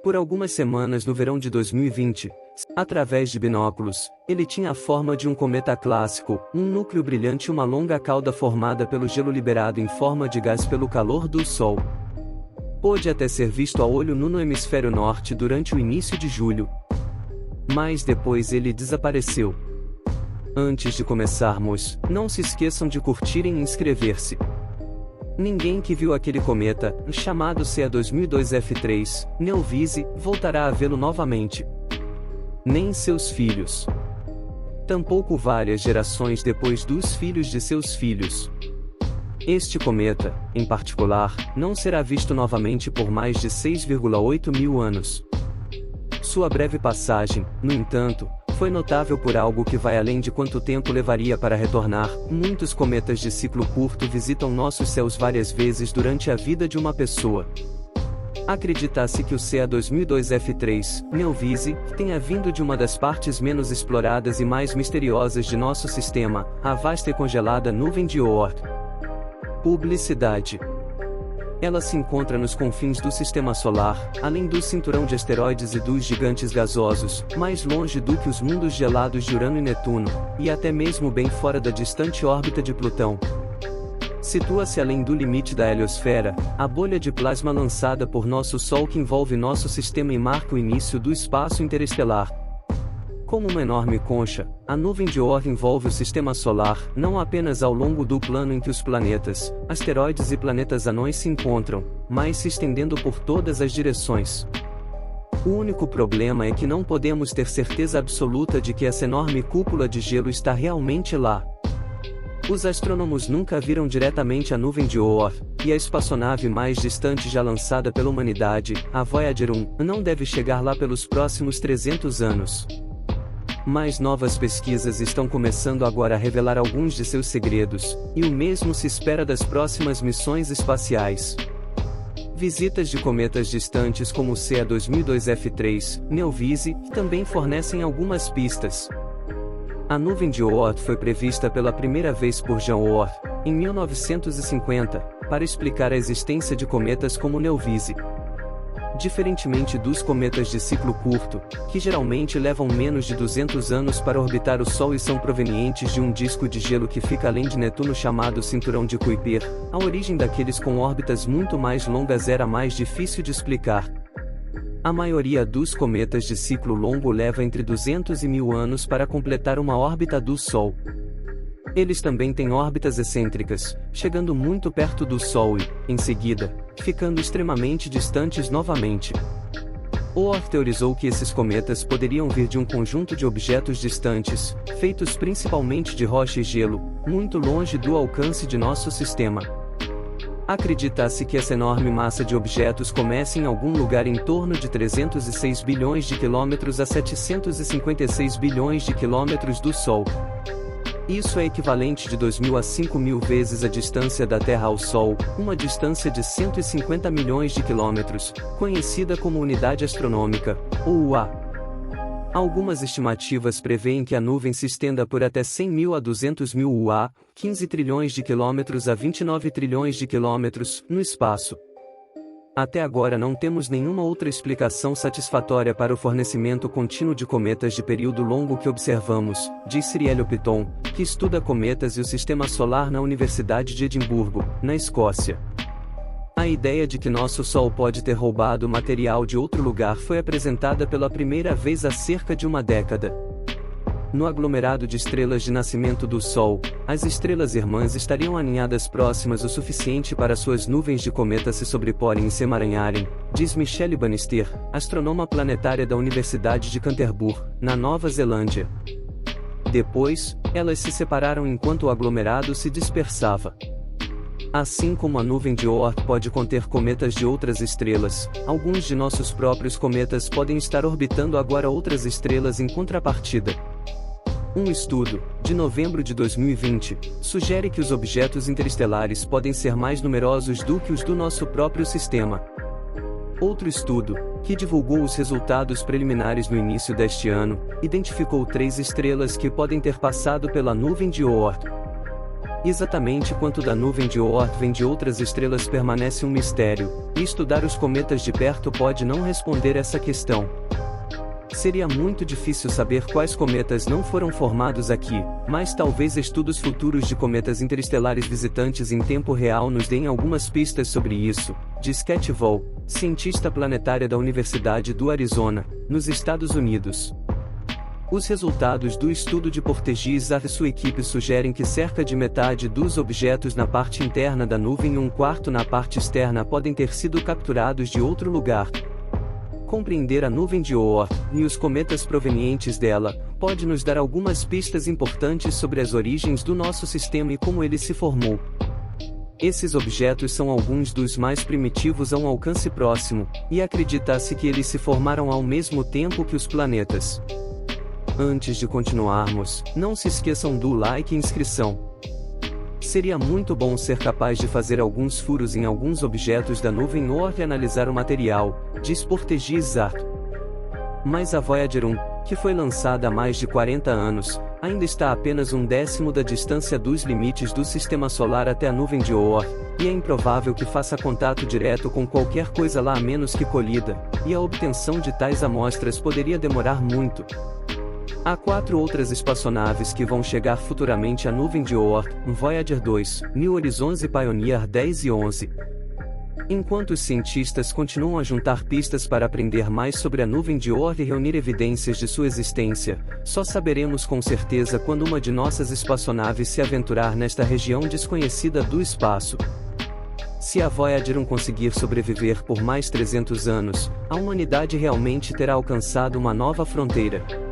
Por algumas semanas no verão de 2020, através de binóculos, ele tinha a forma de um cometa clássico, um núcleo brilhante e uma longa cauda formada pelo gelo liberado em forma de gás pelo calor do Sol. Pôde até ser visto a olho nu no hemisfério norte durante o início de julho. Mas depois ele desapareceu. Antes de começarmos, não se esqueçam de curtirem e inscrever-se. Ninguém que viu aquele cometa, chamado CA 2002 F3, Neowise, voltará a vê-lo novamente. Nem seus filhos. Tampouco várias gerações depois dos filhos de seus filhos. Este cometa, em particular, não será visto novamente por mais de 6,8 mil anos. Sua breve passagem, no entanto, foi notável por algo que vai além de quanto tempo levaria para retornar. Muitos cometas de ciclo curto visitam nossos céus várias vezes durante a vida de uma pessoa. Acredita-se que o CA 2002 F3, Neowise, tenha vindo de uma das partes menos exploradas e mais misteriosas de nosso sistema, a vasta e congelada nuvem de Oort. Publicidade. Ela se encontra nos confins do Sistema Solar, além do cinturão de asteroides e dos gigantes gasosos, mais longe do que os mundos gelados de Urano e Netuno, e até mesmo bem fora da distante órbita de Plutão. Situa-se além do limite da heliosfera, a bolha de plasma lançada por nosso Sol que envolve nosso sistema e marca o início do espaço interestelar. Como uma enorme concha, a nuvem de Oort envolve o Sistema Solar, não apenas ao longo do plano em que os planetas, asteroides e planetas anões se encontram, mas se estendendo por todas as direções. O único problema é que não podemos ter certeza absoluta de que essa enorme cúpula de gelo está realmente lá. Os astrônomos nunca viram diretamente a nuvem de Oort, e a espaçonave mais distante já lançada pela humanidade, a Voyager 1, não deve chegar lá pelos próximos 300 anos. Mas novas pesquisas estão começando agora a revelar alguns de seus segredos, e o mesmo se espera das próximas missões espaciais. Visitas de cometas distantes como o CA 2002 F3, Neowise, também fornecem algumas pistas. A nuvem de Oort foi prevista pela primeira vez por Jean Oort, em 1950, para explicar a existência de cometas como Neowise. Diferentemente dos cometas de ciclo curto, que geralmente levam menos de 200 anos para orbitar o Sol e são provenientes de um disco de gelo que fica além de Netuno chamado Cinturão de Kuiper, a origem daqueles com órbitas muito mais longas era mais difícil de explicar. A maioria dos cometas de ciclo longo leva entre 200 e 1000 anos para completar uma órbita do Sol. Eles também têm órbitas excêntricas, chegando muito perto do Sol e, em seguida, ficando extremamente distantes novamente. Oort teorizou que esses cometas poderiam vir de um conjunto de objetos distantes, feitos principalmente de rocha e gelo, muito longe do alcance de nosso sistema. Acredita-se que essa enorme massa de objetos comece em algum lugar em torno de 306 bilhões de quilômetros a 756 bilhões de quilômetros do Sol. Isso é equivalente de 2.000 a 5.000 vezes a distância da Terra ao Sol, uma distância de 150 milhões de quilômetros, conhecida como unidade astronômica, ou UA. Algumas estimativas prevêem que a nuvem se estenda por até 100.000 a 200.000 UA, 15 trilhões de quilômetros a 29 trilhões de quilômetros, no espaço. Até agora não temos nenhuma outra explicação satisfatória para o fornecimento contínuo de cometas de período longo que observamos, diz Cyril Piton, que estuda cometas e o sistema solar na Universidade de Edimburgo, na Escócia. A ideia de que nosso Sol pode ter roubado material de outro lugar foi apresentada pela primeira vez há cerca de uma década. No aglomerado de estrelas de nascimento do Sol, as estrelas irmãs estariam aninhadas próximas o suficiente para suas nuvens de cometas se sobreporem e se emaranharem, diz Michelle Bannister, astrônoma planetária da Universidade de Canterbury, na Nova Zelândia. Depois, elas se separaram enquanto o aglomerado se dispersava. Assim como a nuvem de Oort pode conter cometas de outras estrelas, alguns de nossos próprios cometas podem estar orbitando agora outras estrelas em contrapartida. Um estudo, de novembro de 2020, sugere que os objetos interestelares podem ser mais numerosos do que os do nosso próprio sistema. Outro estudo, que divulgou os resultados preliminares no início deste ano, identificou 3 estrelas que podem ter passado pela nuvem de Oort. Exatamente quanto da nuvem de Oort vem de outras estrelas permanece um mistério, e estudar os cometas de perto pode não responder essa questão. Seria muito difícil saber quais cometas não foram formados aqui, mas talvez estudos futuros de cometas interestelares visitantes em tempo real nos deem algumas pistas sobre isso, diz Cat Vole, cientista planetária da Universidade do Arizona, nos Estados Unidos. Os resultados do estudo de Porteous e sua equipe sugerem que cerca de metade dos objetos na parte interna da nuvem e um quarto na parte externa podem ter sido capturados de outro lugar. Compreender a nuvem de Oort e os cometas provenientes dela pode nos dar algumas pistas importantes sobre as origens do nosso sistema e como ele se formou. Esses objetos são alguns dos mais primitivos a um alcance próximo, e acredita-se que eles se formaram ao mesmo tempo que os planetas. Antes de continuarmos, não se esqueçam do like e inscrição. Seria muito bom ser capaz de fazer alguns furos em alguns objetos da nuvem Oort e analisar o material, diz Porteous. Mas a Voyager 1, que foi lançada há mais de 40 anos, ainda está a apenas um décimo da distância dos limites do Sistema Solar até a nuvem de Oort, e é improvável que faça contato direto com qualquer coisa lá a menos que colhida, e a obtenção de tais amostras poderia demorar muito. Há 4 outras espaçonaves que vão chegar futuramente à nuvem de Oort, Voyager 2, New Horizons e Pioneer 10 e 11. Enquanto os cientistas continuam a juntar pistas para aprender mais sobre a nuvem de Oort e reunir evidências de sua existência, só saberemos com certeza quando uma de nossas espaçonaves se aventurar nesta região desconhecida do espaço. Se a Voyager 1 conseguir sobreviver por mais 300 anos, a humanidade realmente terá alcançado uma nova fronteira.